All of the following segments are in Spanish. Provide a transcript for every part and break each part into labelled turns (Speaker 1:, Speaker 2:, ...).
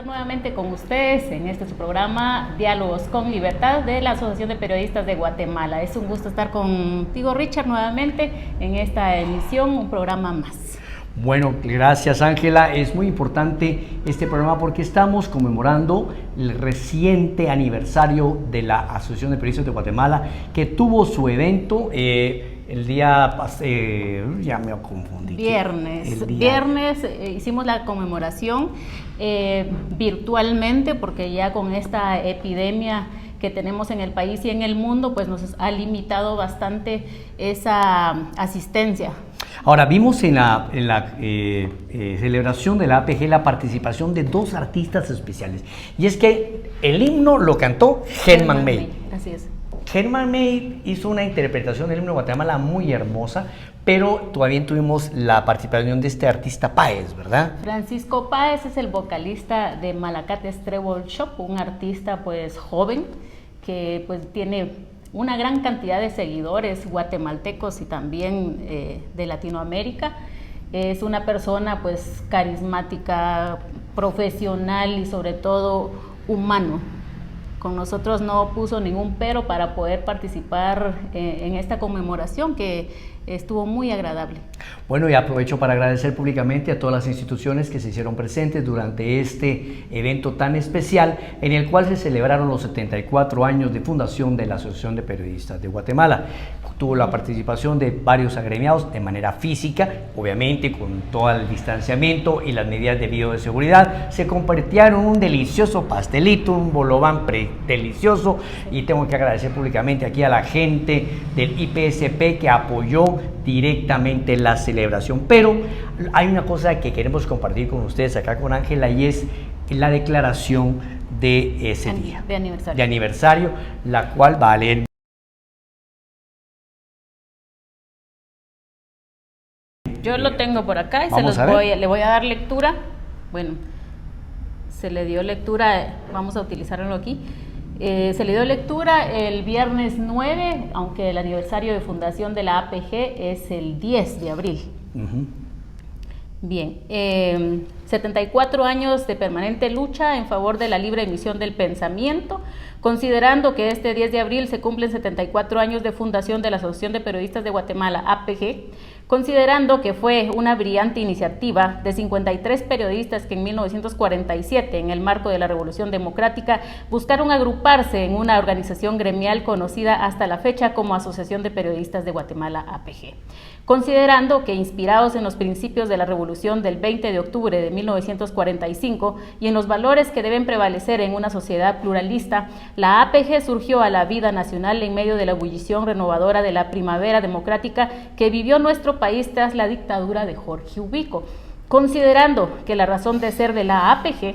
Speaker 1: estar nuevamente con ustedes en este su programa Diálogos con Libertad de la Asociación de Periodistas de Guatemala. Es un gusto estar contigo, Richard, nuevamente en esta emisión, un programa más.
Speaker 2: Bueno, gracias Ángela. Es muy importante este programa porque estamos conmemorando el reciente aniversario de la Asociación de Periodistas de Guatemala, que tuvo su evento el día, ya me confundí.
Speaker 1: Viernes hicimos la conmemoración virtualmente, porque ya con esta epidemia que tenemos en el país y en el mundo, pues nos ha limitado bastante esa asistencia.
Speaker 2: Ahora, vimos en la celebración de la APG la participación de dos artistas especiales. Y es que el himno lo cantó Germán May.
Speaker 1: Así es.
Speaker 2: Germán May hizo una interpretación del himno de Guatemala muy hermosa, pero todavía tuvimos la participación de este artista Páez, ¿verdad?
Speaker 1: Francisco Páez es el vocalista de Malacates Treble Shop, un artista pues joven que pues tiene una gran cantidad de seguidores guatemaltecos y también de Latinoamérica. Es una persona pues carismática, profesional y sobre todo humano. Con nosotros no puso ningún pero para poder participar en esta conmemoración, que estuvo muy agradable.
Speaker 2: Bueno, y aprovecho para agradecer públicamente a todas las instituciones que se hicieron presentes durante este evento tan especial, en el cual se celebraron los 74 años de fundación de la Asociación de Periodistas de Guatemala. Tuvo la participación de varios agremiados de manera física, obviamente con todo el distanciamiento y las medidas de bioseguridad. Se compartieron un delicioso pastelito, un bolobán delicioso, y tengo que agradecer públicamente aquí a la gente del IPSP que apoyó directamente la celebración. Pero hay una cosa que queremos compartir con ustedes acá con Ángela, y es la declaración de ese día
Speaker 1: de
Speaker 2: aniversario, la cual va a leer.
Speaker 1: Yo lo tengo por acá y le voy a dar lectura. Bueno, se le dio lectura, vamos a utilizarlo aquí. Se le dio lectura el viernes 9, aunque el aniversario de fundación de la APG es el 10 de abril. Bien, 74 años de permanente lucha en favor de la libre emisión del pensamiento. Considerando que este 10 de abril se cumplen 74 años de fundación de la Asociación de Periodistas de Guatemala, APG, considerando que fue una brillante iniciativa de 53 periodistas que en 1947, en el marco de la Revolución Democrática, buscaron agruparse en una organización gremial conocida hasta la fecha como Asociación de Periodistas de Guatemala, APG. Considerando que, inspirados en los principios de la Revolución del 20 de octubre de 1945 y en los valores que deben prevalecer en una sociedad pluralista, la APG surgió a la vida nacional en medio de la ebullición renovadora de la primavera democrática que vivió nuestro país tras la dictadura de Jorge Ubico. Considerando que la razón de ser de la APG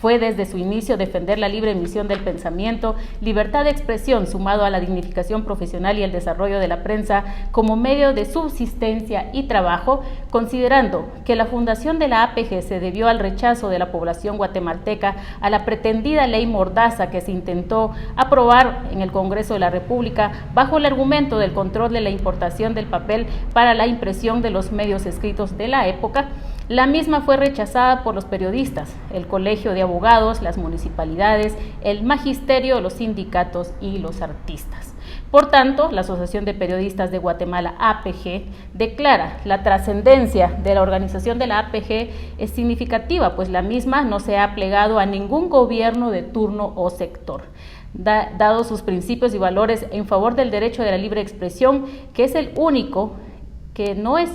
Speaker 1: fue desde su inicio defender la libre emisión del pensamiento, libertad de expresión sumado a la dignificación profesional y el desarrollo de la prensa como medio de subsistencia y trabajo, considerando que la fundación de la APG se debió al rechazo de la población guatemalteca a la pretendida ley mordaza que se intentó aprobar en el Congreso de la República bajo el argumento del control de la importación del papel para la impresión de los medios escritos de la época. La misma fue rechazada por los periodistas, el Colegio de Abogados, las municipalidades, el magisterio, los sindicatos y los artistas. Por tanto, la Asociación de Periodistas de Guatemala, APG, declara la trascendencia de la organización de la APG es significativa, pues la misma no se ha plegado a ningún gobierno de turno o sector. Dado sus principios y valores en favor del derecho de la libre expresión, que es el único que no es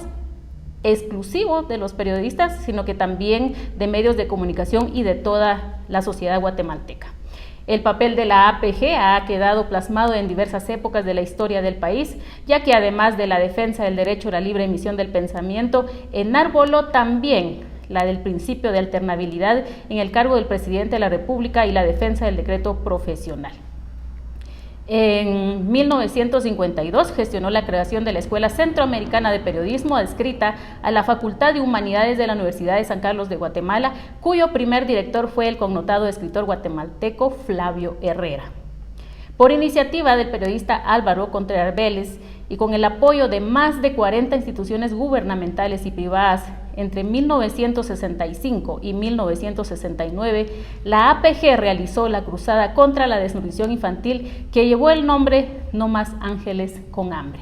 Speaker 1: exclusivo de los periodistas, sino que también de medios de comunicación y de toda la sociedad guatemalteca. El papel de la APG ha quedado plasmado en diversas épocas de la historia del país, ya que además de la defensa del derecho a la libre emisión del pensamiento, enarboló también la del principio de alternabilidad en el cargo del presidente de la República y la defensa del decreto profesional. En 1952 gestionó la creación de la Escuela Centroamericana de Periodismo, adscrita a la Facultad de Humanidades de la Universidad de San Carlos de Guatemala, cuyo primer director fue el connotado escritor guatemalteco Flavio Herrera. Por iniciativa del periodista Álvaro Contreras Vélez, y con el apoyo de más de 40 instituciones gubernamentales y privadas entre 1965 y 1969, la APG realizó la cruzada contra la desnutrición infantil que llevó el nombre No Más Ángeles con Hambre.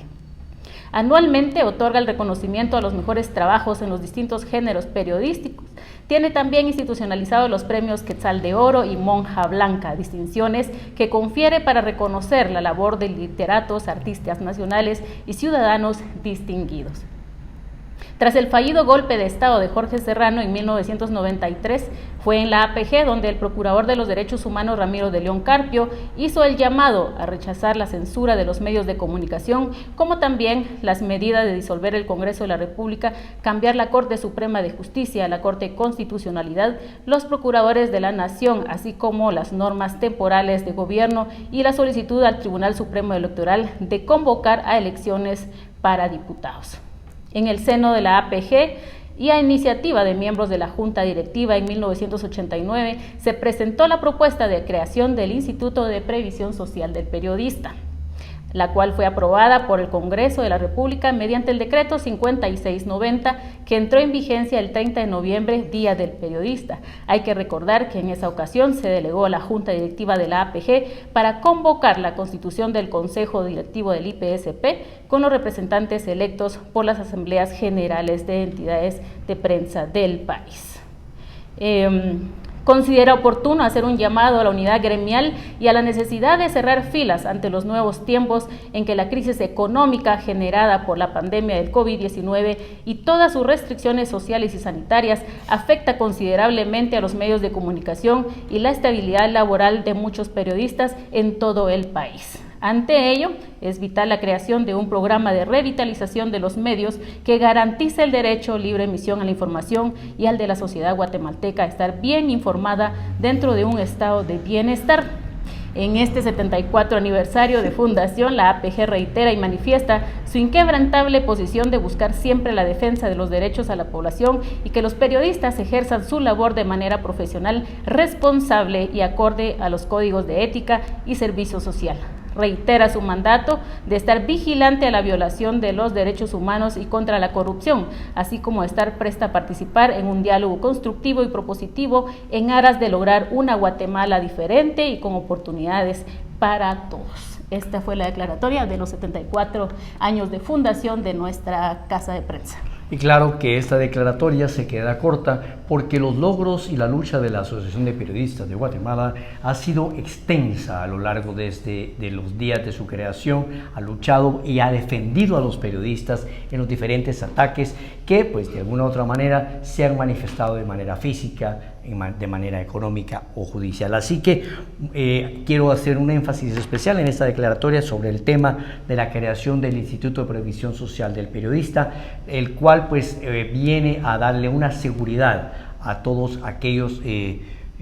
Speaker 1: Anualmente otorga el reconocimiento a los mejores trabajos en los distintos géneros periodísticos. Tiene también institucionalizados los premios Quetzal de Oro y Monja Blanca, distinciones que confiere para reconocer la labor de literatos, artistas nacionales y ciudadanos distinguidos. Tras el fallido golpe de Estado de Jorge Serrano en 1993, fue en la APG donde el Procurador de los Derechos Humanos, Ramiro de León Carpio, hizo el llamado a rechazar la censura de los medios de comunicación, como también las medidas de disolver el Congreso de la República, cambiar la Corte Suprema de Justicia a la Corte de Constitucionalidad, los procuradores de la Nación, así como las normas temporales de gobierno y la solicitud al Tribunal Supremo Electoral de convocar a elecciones para diputados. En el seno de la APG y a iniciativa de miembros de la Junta Directiva en 1989 se presentó la propuesta de creación del Instituto de Previsión Social del Periodista, la cual fue aprobada por el Congreso de la República mediante el decreto 5690 que entró en vigencia el 30 de noviembre, Día del Periodista. Hay que recordar que en esa ocasión se delegó a la Junta Directiva de la APG para convocar la constitución del Consejo Directivo del IPSP con los representantes electos por las Asambleas Generales de Entidades de Prensa del país. Considera oportuno hacer un llamado a la unidad gremial y a la necesidad de cerrar filas ante los nuevos tiempos en que la crisis económica generada por la pandemia del COVID-19 y todas sus restricciones sociales y sanitarias afecta considerablemente a los medios de comunicación y la estabilidad laboral de muchos periodistas en todo el país. Ante ello, es vital la creación de un programa de revitalización de los medios que garantice el derecho a libre emisión a la información y al de la sociedad guatemalteca a estar bien informada dentro de un estado de bienestar. En este 74 aniversario de fundación, la APG reitera y manifiesta su inquebrantable posición de buscar siempre la defensa de los derechos a la población y que los periodistas ejerzan su labor de manera profesional, responsable y acorde a los códigos de ética y servicio social. Reitera su mandato de estar vigilante a la violación de los derechos humanos y contra la corrupción, así como estar presta a participar en un diálogo constructivo y propositivo en aras de lograr una Guatemala diferente y con oportunidades para todos. Esta fue la declaratoria de los 74 años de fundación de nuestra Casa de Prensa.
Speaker 2: Y claro que esta declaratoria se queda corta porque los logros y la lucha de la Asociación de Periodistas de Guatemala ha sido extensa a lo largo de los días de su creación. Ha luchado y ha defendido a los periodistas en los diferentes ataques que, pues, de alguna u otra manera se han manifestado de manera física, de manera económica o judicial. Así que quiero hacer un énfasis especial en esta declaratoria sobre el tema de la creación del Instituto de Previsión Social del Periodista, el cual pues viene a darle una seguridad a todos aquellos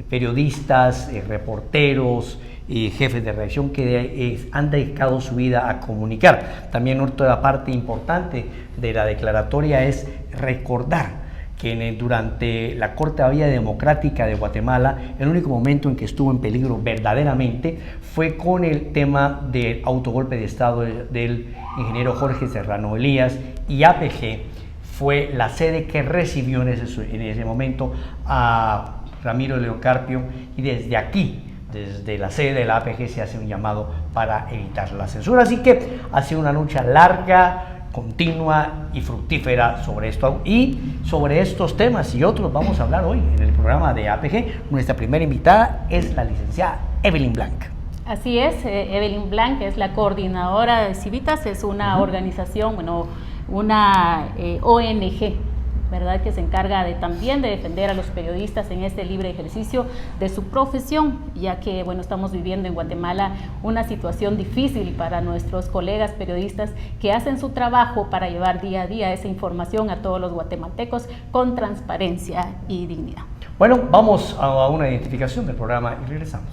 Speaker 2: periodistas, reporteros, jefes de redacción que han dedicado su vida a comunicar. También otra parte importante de la declaratoria es recordar que durante la corta vía democrática de Guatemala, el único momento en que estuvo en peligro verdaderamente fue con el tema del autogolpe de Estado del ingeniero Jorge Serrano Elías, y APG fue la sede que recibió en ese momento a Ramiro de León Carpio, y desde aquí, desde la sede de la APG, se hace un llamado para evitar la censura. Así que ha sido una lucha larga, continua y fructífera sobre esto, y sobre estos temas y otros vamos a hablar hoy en el programa de APG. Nuestra primera invitada es la licenciada Evelyn Blanc.
Speaker 1: Así es, Evelyn Blanc es la coordinadora de Civitas, es una organización, una ONG, ¿verdad?, que se encarga también de defender a los periodistas en este libre ejercicio de su profesión, ya que estamos viviendo en Guatemala una situación difícil para nuestros colegas periodistas que hacen su trabajo para llevar día a día esa información a todos los guatemaltecos con transparencia y dignidad.
Speaker 2: Bueno, vamos a una identificación del programa y regresamos.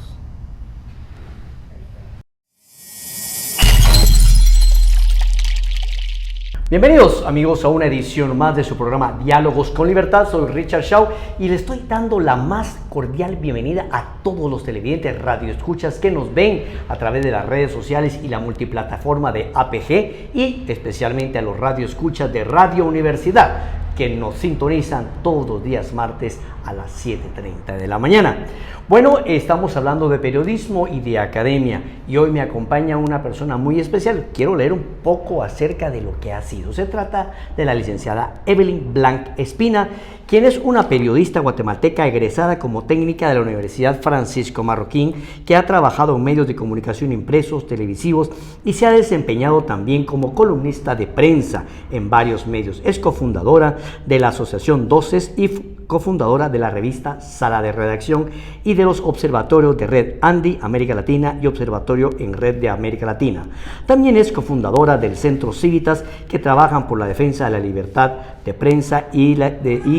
Speaker 2: Bienvenidos amigos a una edición más de su programa Diálogos con Libertad. Soy Richard Shaw y le estoy dando la más cordial bienvenida a todos los televidentes radioescuchas que nos ven a través de las redes sociales y la multiplataforma de APG, y especialmente a los radioescuchas de Radio Universidad que nos sintonizan todos los días martes a las 7:30 de la mañana. Bueno, estamos hablando de periodismo y de academia, y hoy me acompaña una persona muy especial. Quiero leer un poco acerca de lo que ha sido. Se trata de la licenciada Evelyn Blanc Espina, quien es una periodista guatemalteca egresada como técnica de la Universidad Francisco Marroquín, que ha trabajado en medios de comunicación impresos, televisivos, y se ha desempeñado también como columnista de prensa en varios medios. Es cofundadora de la Asociación Doces y cofundadora de la revista Sala de Redacción y de los observatorios de Red Andi América Latina y Observatorio en Red de América Latina. También es cofundadora del Centro Civitas, que trabajan por la defensa de la libertad de prensa, y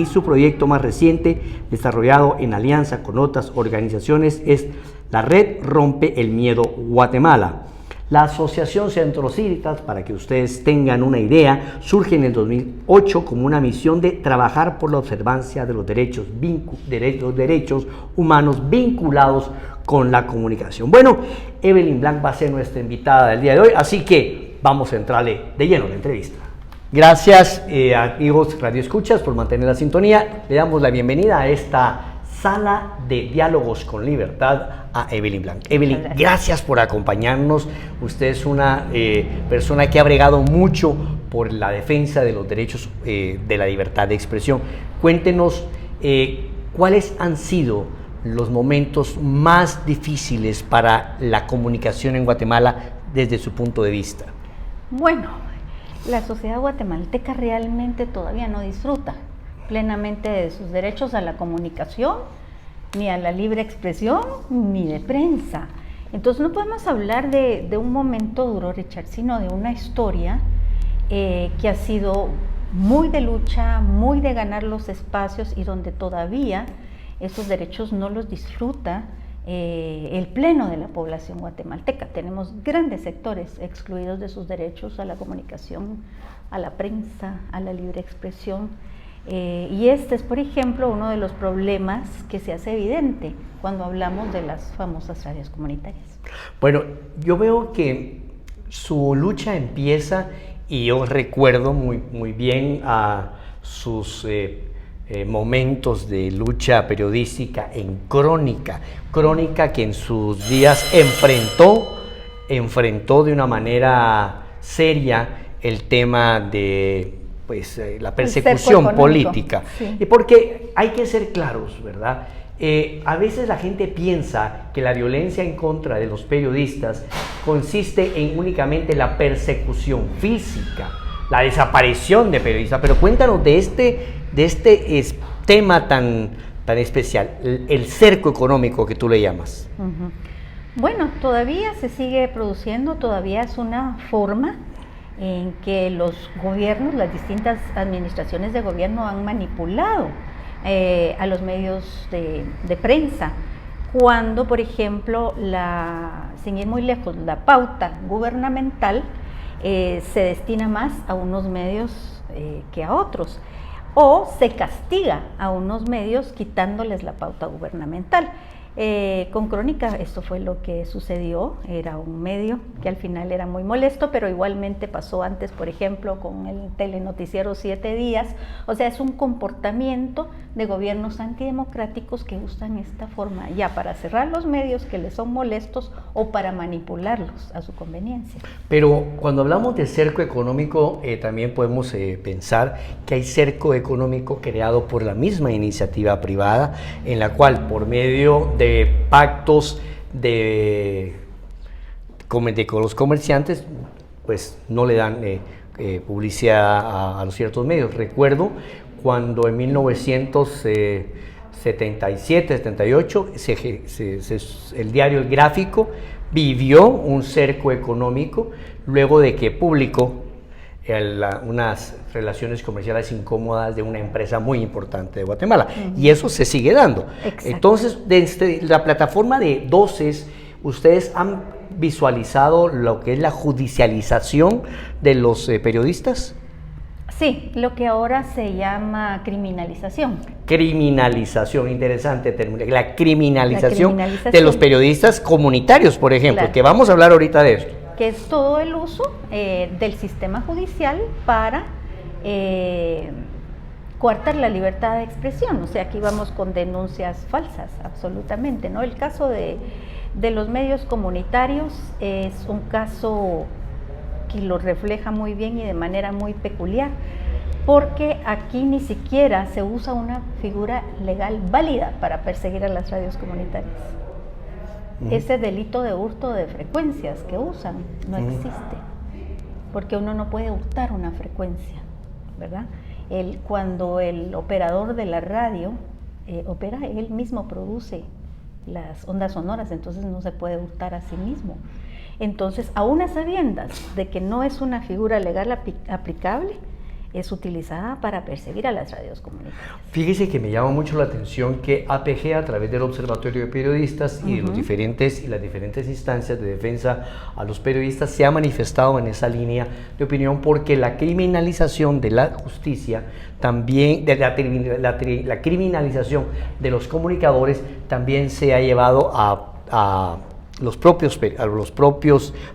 Speaker 2: su proyecto más reciente, desarrollado en alianza con otras organizaciones, es la Red Rompe el Miedo Guatemala. La Asociación Centro Civitas, para que ustedes tengan una idea, surge en el 2008 como una misión de trabajar por la observancia de los derechos humanos vinculados con la comunicación. Bueno, Evelyn Blanc va a ser nuestra invitada del día de hoy, así que vamos a entrarle de lleno a la entrevista. Gracias, amigos radioescuchas, por mantener la sintonía. Le damos la bienvenida a esta Sala de Diálogos con Libertad a Evelyn Blanc. Evelyn, gracias por acompañarnos. Usted es una persona que ha bregado mucho por la defensa de los derechos de la libertad de expresión. Cuéntenos cuáles han sido los momentos más difíciles para la comunicación en Guatemala desde su punto de vista.
Speaker 3: Bueno, la sociedad guatemalteca realmente todavía no disfruta plenamente de sus derechos a la comunicación, ni a la libre expresión, ni de prensa. Entonces no podemos hablar de un momento duro, Richard, sino de una historia que ha sido muy de lucha, muy de ganar los espacios, y donde todavía esos derechos no los disfruta el pleno de la población guatemalteca. Tenemos grandes sectores excluidos de sus derechos a la comunicación, a la prensa, a la libre expresión. Y este es, por ejemplo, uno de los problemas que se hace evidente cuando hablamos de las famosas radios comunitarias.
Speaker 2: Bueno, yo veo que su lucha empieza, y yo recuerdo muy bien a sus momentos de lucha periodística en Crónica que en sus días enfrentó de una manera seria el tema de la persecución política. Sí. Y porque hay que ser claros, ¿verdad? A veces la gente piensa que la violencia en contra de los periodistas consiste en únicamente la persecución física, la desaparición de periodistas, pero cuéntanos de este tema tan especial, el cerco económico que tú le llamas.
Speaker 3: Uh-huh. Bueno, todavía se sigue produciendo, todavía es una forma en que los gobiernos, las distintas administraciones de gobierno han manipulado a los medios de prensa, cuando, por ejemplo, sin ir muy lejos, la pauta gubernamental se destina más a unos medios que a otros, o se castiga a unos medios quitándoles la pauta gubernamental. Con Crónica esto fue lo que sucedió. Era un medio que al final era muy molesto, pero igualmente pasó antes, por ejemplo, con el telenoticiero 7 días. O sea, es un comportamiento de gobiernos antidemocráticos que usan esta forma ya para cerrar los medios que les son molestos o para manipularlos a su conveniencia.
Speaker 2: Pero cuando hablamos de cerco económico, también podemos pensar que hay cerco económico creado por la misma iniciativa privada, en la cual, por medio de pactos con los comerciantes, pues no le dan publicidad a los ciertos medios. Recuerdo cuando en 1977-78 el diario El Gráfico vivió un cerco económico luego de que publicó unas relaciones comerciales incómodas de una empresa muy importante de Guatemala. Y eso se sigue dando. Exacto. Entonces, desde la plataforma de Doces, ¿ustedes han visualizado lo que es la judicialización de los periodistas?
Speaker 3: Sí, lo que ahora se llama criminalización.
Speaker 2: Criminalización, interesante término. La criminalización
Speaker 3: criminalización
Speaker 2: de los periodistas comunitarios, por ejemplo,
Speaker 3: claro,
Speaker 2: que vamos a hablar ahorita de esto.
Speaker 3: que es todo el uso del sistema judicial para coartar la libertad de expresión. O sea, aquí vamos con denuncias falsas, absolutamente, ¿no? El caso de los medios comunitarios es un caso que lo refleja muy bien y de manera muy peculiar, porque aquí ni siquiera se usa una figura legal válida para perseguir a las radios comunitarias. Ese delito de hurto de frecuencias que usan no existe, porque uno no puede hurtar una frecuencia, ¿verdad? Cuando el operador de la radio opera, él mismo produce las ondas sonoras, entonces no se puede hurtar a sí mismo. Entonces, aún a sabiendas de que no es una figura legal aplicable, es utilizada para perseguir a las radios comunitarias.
Speaker 2: Fíjese que me llama mucho la atención que APG, a través del Observatorio de Periodistas y de las diferentes instancias de defensa a los periodistas, se ha manifestado en esa línea de opinión, porque la criminalización de la justicia, también de la criminalización de los comunicadores, también se ha llevado a los propios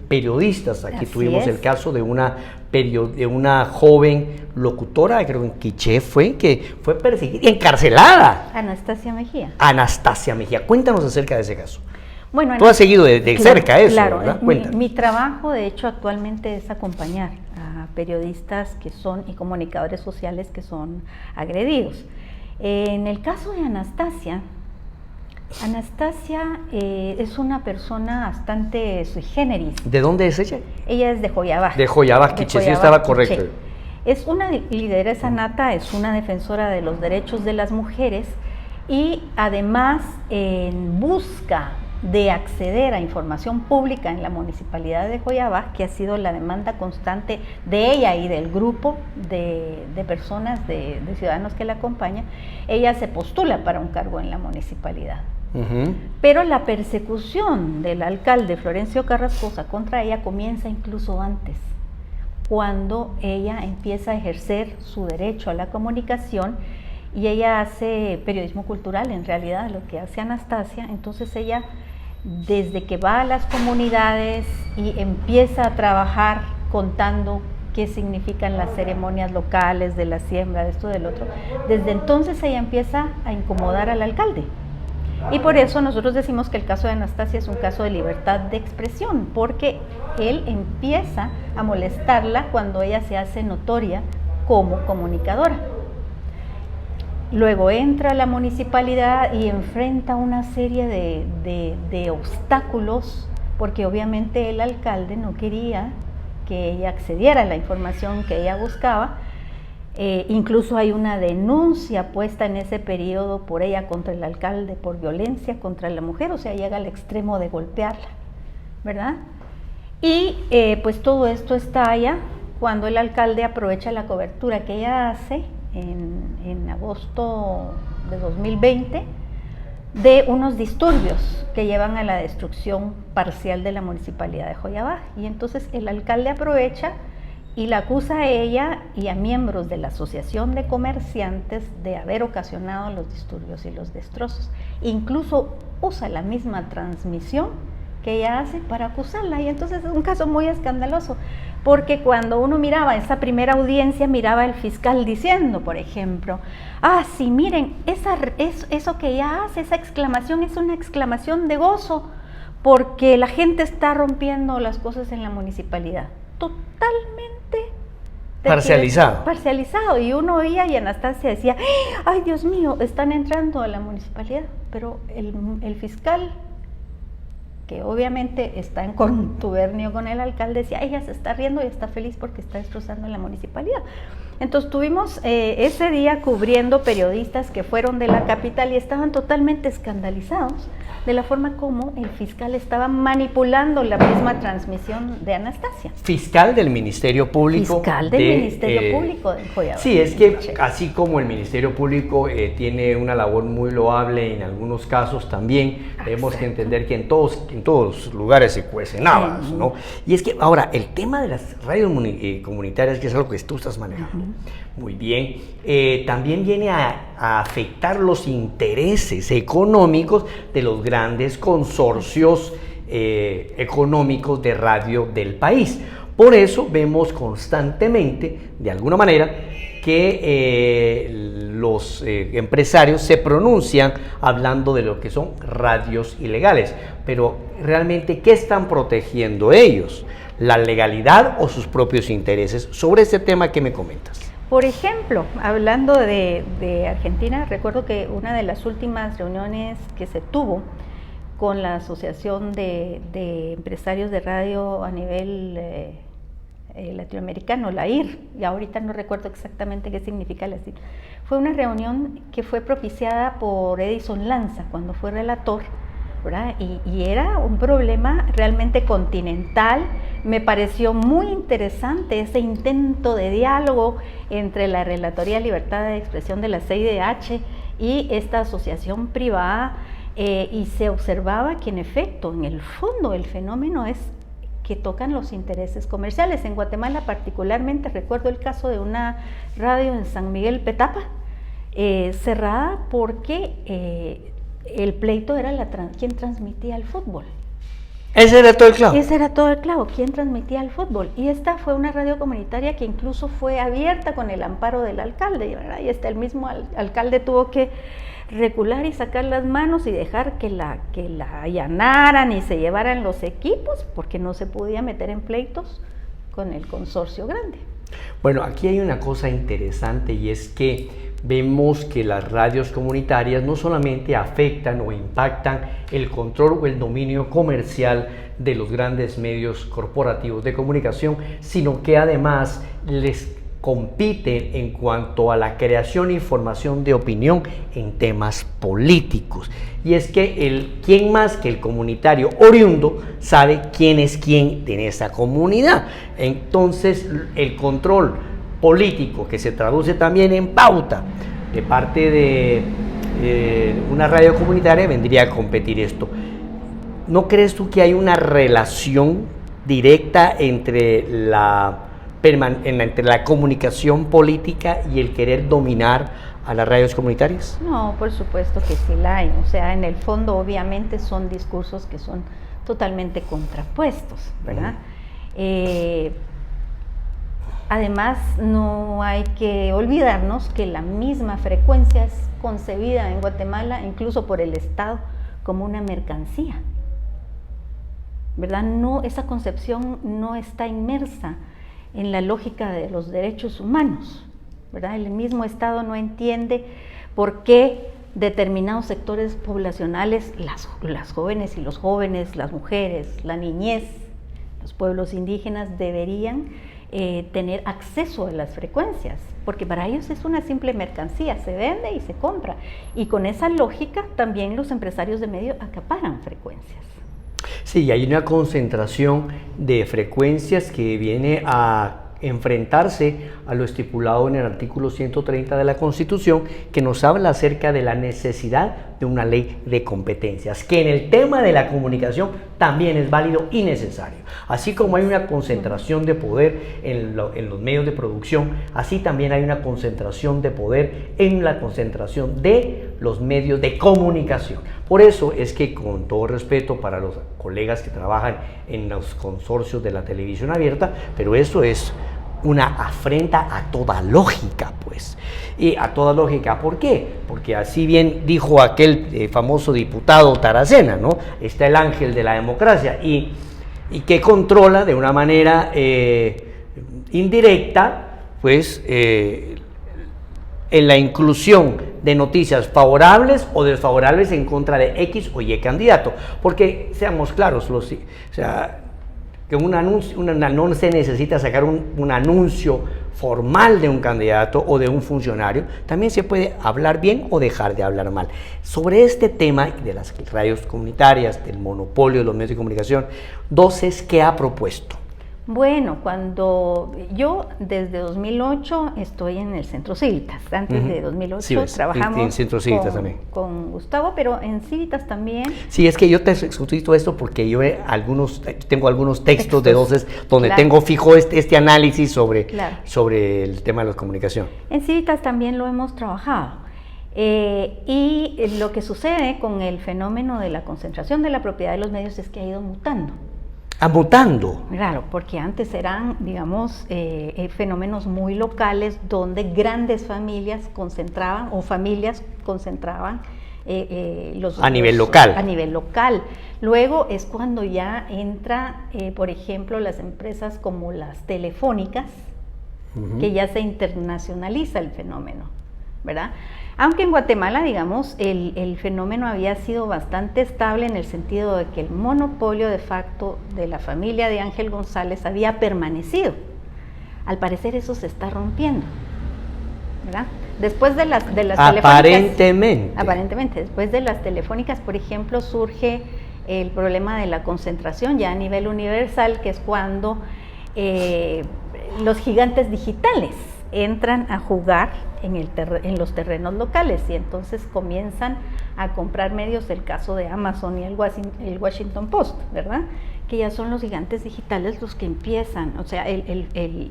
Speaker 2: periodistas. Aquí tuvimos el caso de una joven locutora, creo en Quiché que fue perseguida y encarcelada.
Speaker 3: Anastasia Mejía.
Speaker 2: Anastasia Mejía. Cuéntanos acerca de ese caso.
Speaker 3: Bueno,
Speaker 2: tú has seguido de cerca eso,
Speaker 3: claro,
Speaker 2: ¿verdad?
Speaker 3: Mi trabajo, de hecho, actualmente es acompañar a periodistas que son y comunicadores sociales que son agredidos. En el caso de Anastasia es una persona bastante sui generis.
Speaker 2: ¿De dónde es ella?
Speaker 3: Ella es de Joyabaj.
Speaker 2: De Joyabaj, Quiché, sí estaba correcto.
Speaker 3: Quiché. Es una lideresa nata, es una defensora de los derechos de las mujeres y además en busca de acceder a información pública en la municipalidad de Joyabaj, que ha sido la demanda constante de ella y del grupo de personas, de ciudadanos que la acompañan. Ella se postula para un cargo en la municipalidad. Pero la persecución del alcalde Florencio Carrascosa contra ella comienza incluso antes, cuando ella empieza a ejercer su derecho a la comunicación, y ella hace periodismo cultural, en realidad lo que hace Anastasia. Entonces ella, desde que va a las comunidades y empieza a trabajar contando qué significan las ceremonias locales de la siembra, de esto, del otro, desde entonces ella empieza a incomodar al alcalde. Y por eso nosotros decimos que el caso de Anastasia es un caso de libertad de expresión, porque él empieza a molestarla cuando ella se hace notoria como comunicadora. Luego entra a la municipalidad y enfrenta una serie de obstáculos, porque obviamente el alcalde no quería que ella accediera a la información que ella buscaba. Incluso hay una denuncia puesta en ese periodo por ella contra el alcalde por violencia contra la mujer, o sea, llega al extremo de golpearla, ¿verdad? Y pues todo esto estalla cuando el alcalde aprovecha la cobertura que ella hace en agosto de 2020 de unos disturbios que llevan a la destrucción parcial de la municipalidad de Joyabaj, y entonces el alcalde aprovecha y la acusa a ella y a miembros de la Asociación de Comerciantes de haber ocasionado los disturbios y los destrozos. Incluso usa la misma transmisión que ella hace para acusarla, y entonces es un caso muy escandaloso, porque cuando uno miraba esa primera audiencia, miraba el fiscal diciendo, por ejemplo, sí, miren, eso que ella hace, esa exclamación es una exclamación de gozo, porque la gente está rompiendo las cosas en la municipalidad. Totalmente parcializado, y uno oía y Anastasia decía, ay Dios mío, están entrando a la municipalidad, pero el fiscal, que obviamente está en contubernio con el alcalde, decía, ella se está riendo y está feliz porque está destrozando la municipalidad. Entonces tuvimos ese día cubriendo periodistas que fueron de la capital y estaban totalmente escandalizados de la forma como el fiscal estaba manipulando la misma transmisión de Anastasia.
Speaker 2: Fiscal del Ministerio Público.
Speaker 3: Fiscal del Ministerio Público de Joya.
Speaker 2: Sí, es que así como el Ministerio Público tiene una labor muy loable en algunos casos también, tenemos que entender que en todos los lugares se cuecen habas, ¿no? Y es que ahora, el tema de las radios comunitarias, que es algo que tú estás manejando muy bien, también viene a afectar los intereses económicos de los grandes consorcios económicos de radio del país. Por eso vemos constantemente, de alguna manera, que los empresarios se pronuncian hablando de lo que son radios ilegales. Pero realmente, ¿qué están protegiendo ellos? ¿La legalidad o sus propios intereses? Sobre este tema, ¿qué me comentas?
Speaker 3: Por ejemplo, hablando de Argentina, recuerdo que una de las últimas reuniones que se tuvo con la Asociación de Empresarios de Radio a nivel latinoamericano, la IR, y ahorita no recuerdo exactamente qué significa la IR, fue una reunión que fue propiciada por Edison Lanza cuando fue relator, ¿verdad? Y era un problema realmente continental. Me pareció muy interesante ese intento de diálogo entre la Relatoría de Libertad de Expresión de la CIDH y esta asociación privada, y se observaba que en efecto, en el fondo, el fenómeno es que tocan los intereses comerciales. En Guatemala particularmente recuerdo el caso de una radio en San Miguel Petapa, cerrada porque el pleito era quién transmitía el fútbol.
Speaker 2: Ese era todo el clavo.
Speaker 3: Ese era todo el clavo, quién transmitía el fútbol. Y esta fue una radio comunitaria que incluso fue abierta con el amparo del alcalde, ¿verdad? Y el mismo alcalde tuvo que recular y sacar las manos y dejar que la allanaran y se llevaran los equipos, porque no se podía meter en pleitos con el consorcio grande.
Speaker 2: Bueno, aquí hay una cosa interesante, y es que vemos que las radios comunitarias no solamente afectan o impactan el control o el dominio comercial de los grandes medios corporativos de comunicación, sino que además les compiten en cuanto a la creación y formación de opinión en temas políticos. Y es que quién más que el comunitario oriundo sabe quién es quién en esa comunidad. Entonces, el control político, que se traduce también en pauta de parte de una radio comunitaria, vendría a competir esto. ¿No crees tú que hay una relación directa entre la comunicación política y el querer dominar a las radios comunitarias?
Speaker 3: No, por supuesto que sí la hay. O sea, en el fondo obviamente son discursos que son totalmente contrapuestos, ¿verdad? Además, no hay que olvidarnos que la misma frecuencia es concebida en Guatemala, incluso por el Estado, como una mercancía, ¿verdad? No, esa concepción no está inmersa en la lógica de los derechos humanos, ¿verdad? El mismo Estado no entiende por qué determinados sectores poblacionales, las jóvenes y los jóvenes, las mujeres, la niñez, los pueblos indígenas deberían tener acceso a las frecuencias, porque para ellos es una simple mercancía, se vende y se compra, y con esa lógica también los empresarios de medios acaparan frecuencias.
Speaker 2: Sí, hay una concentración de frecuencias que viene a enfrentarse a lo estipulado en el artículo 130 de la Constitución, que nos habla acerca de la necesidad de una ley de competencias, que en el tema de la comunicación también es válido y necesario. Así como hay una concentración de poder en los medios de producción, así también hay una concentración de poder en la concentración de los medios de comunicación. Por eso es que, con todo respeto para los colegas que trabajan en los consorcios de la televisión abierta, pero eso es una afrenta a toda lógica, pues. Y a toda lógica, ¿por qué? Porque así bien dijo aquel famoso diputado Taracena, ¿no? Está el ángel de la democracia y que controla de una manera indirecta, pues, en la inclusión de noticias favorables o desfavorables en contra de X o Y candidato. Porque, seamos claros, que un anuncio, no se necesita sacar un anuncio formal de un candidato o de un funcionario, también se puede hablar bien o dejar de hablar mal. Sobre este tema de las radios comunitarias, del monopolio de los medios de comunicación, Doces, ¿qué ha propuesto?
Speaker 3: Bueno, cuando yo desde 2008 estoy en el Centro Civitas. Antes de 2008
Speaker 2: sí,
Speaker 3: trabajamos
Speaker 2: en Centro Civitas también.
Speaker 3: Con Gustavo, pero en Civitas también.
Speaker 2: Sí, es que yo te explico esto porque yo tengo algunos textos de Doces donde tengo fijo este análisis sobre el tema de la comunicación.
Speaker 3: En Civitas también lo hemos trabajado. Y lo que sucede con el fenómeno de la concentración de la propiedad de los medios es que ha ido mutando.
Speaker 2: Mutando.
Speaker 3: Claro, porque antes eran, digamos, fenómenos muy locales donde grandes familias concentraban
Speaker 2: a nivel local.
Speaker 3: A nivel local. Luego es cuando ya entra, por ejemplo, las empresas como las telefónicas, que ya se internacionaliza el fenómeno, ¿verdad? Aunque en Guatemala, digamos, el fenómeno había sido bastante estable en el sentido de que el monopolio de facto de la familia de Ángel González había permanecido. Al parecer eso se está rompiendo, ¿verdad? Después de las
Speaker 2: aparentemente.
Speaker 3: Aparentemente, después de las telefónicas, por ejemplo, surge el problema de la concentración ya a nivel universal, que es cuando los gigantes digitales entran a jugar en los terrenos locales y entonces comienzan a comprar medios, el caso de Amazon y el Washington Post, ¿verdad? Que ya son los gigantes digitales los que empiezan, o sea, el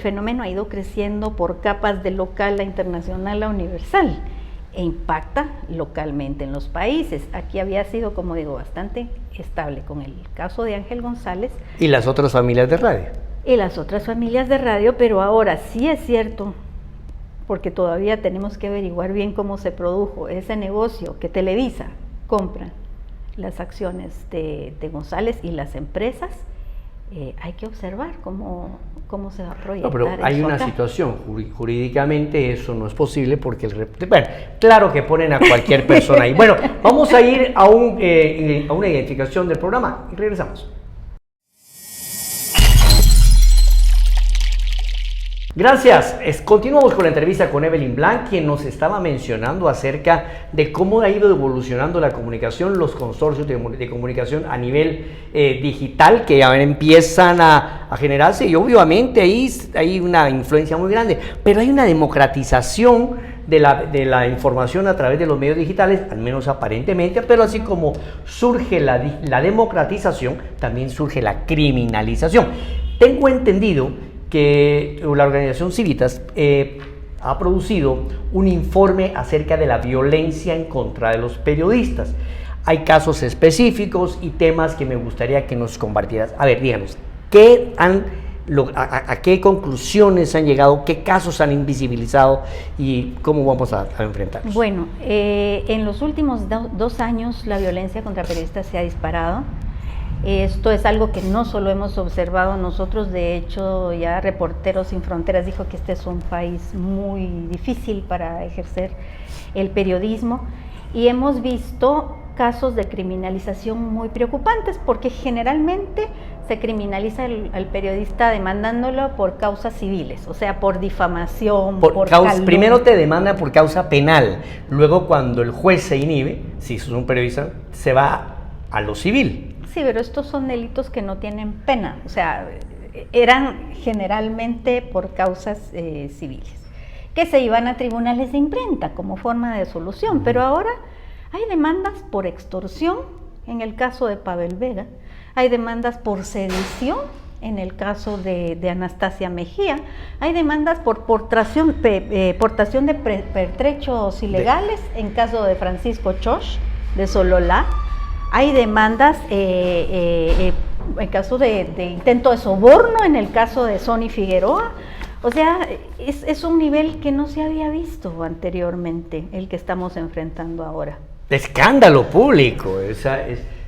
Speaker 3: fenómeno ha ido creciendo por capas de local a internacional a universal e impacta localmente en los países. Aquí había sido, como digo, bastante estable con el caso de Ángel González.
Speaker 2: ¿Y las otras familias de radio?
Speaker 3: Y las otras familias de radio, pero ahora sí es cierto, porque todavía tenemos que averiguar bien cómo se produjo ese negocio que Televisa compra las acciones de González y las empresas. Hay que observar cómo se va a proyectar.
Speaker 2: No, pero hay una situación, jurídicamente eso no es posible porque bueno, claro que ponen a cualquier persona ahí. Bueno, vamos a ir a una identificación del programa y regresamos. Gracias. Continuamos con la entrevista con Evelyn Blanc, quien nos estaba mencionando acerca de cómo ha ido evolucionando la comunicación, los consorcios de comunicación a nivel digital que ahora empiezan a generarse, y obviamente ahí hay una influencia muy grande, pero hay una democratización de la información a través de los medios digitales, al menos aparentemente, pero así como surge la democratización, también surge la criminalización. Tengo entendido que la organización Civitas ha producido un informe acerca de la violencia en contra de los periodistas. Hay casos específicos y temas que me gustaría que nos compartieras. A ver, díganos, ¿a qué conclusiones han llegado? ¿Qué casos han invisibilizado? ¿Y cómo vamos a enfrentarlos?
Speaker 3: Bueno, en los últimos 2 años la violencia contra periodistas se ha disparado. Esto es algo que no solo hemos observado nosotros, de hecho ya Reporteros Sin Fronteras dijo que este es un país muy difícil para ejercer el periodismo y hemos visto casos de criminalización muy preocupantes porque generalmente se criminaliza al periodista demandándolo por causas civiles, o sea, por difamación, por calumnia.
Speaker 2: Primero te demanda por causa penal, luego cuando el juez se inhibe, si es un periodista, se va a lo civil.
Speaker 3: Sí, pero estos son delitos que no tienen pena, o sea, eran generalmente por causas civiles, que se iban a tribunales de imprenta como forma de solución, pero ahora hay demandas por extorsión, en el caso de Pavel Vega, hay demandas por sedición, en el caso de Anastasia Mejía, hay demandas por portación de pertrechos ilegales, en caso de Francisco Chosh, de Sololá. Hay demandas en caso de intento de soborno, en el caso de Sony Figueroa. O sea, es un nivel que no se había visto anteriormente, el que estamos enfrentando ahora.
Speaker 2: Escándalo público,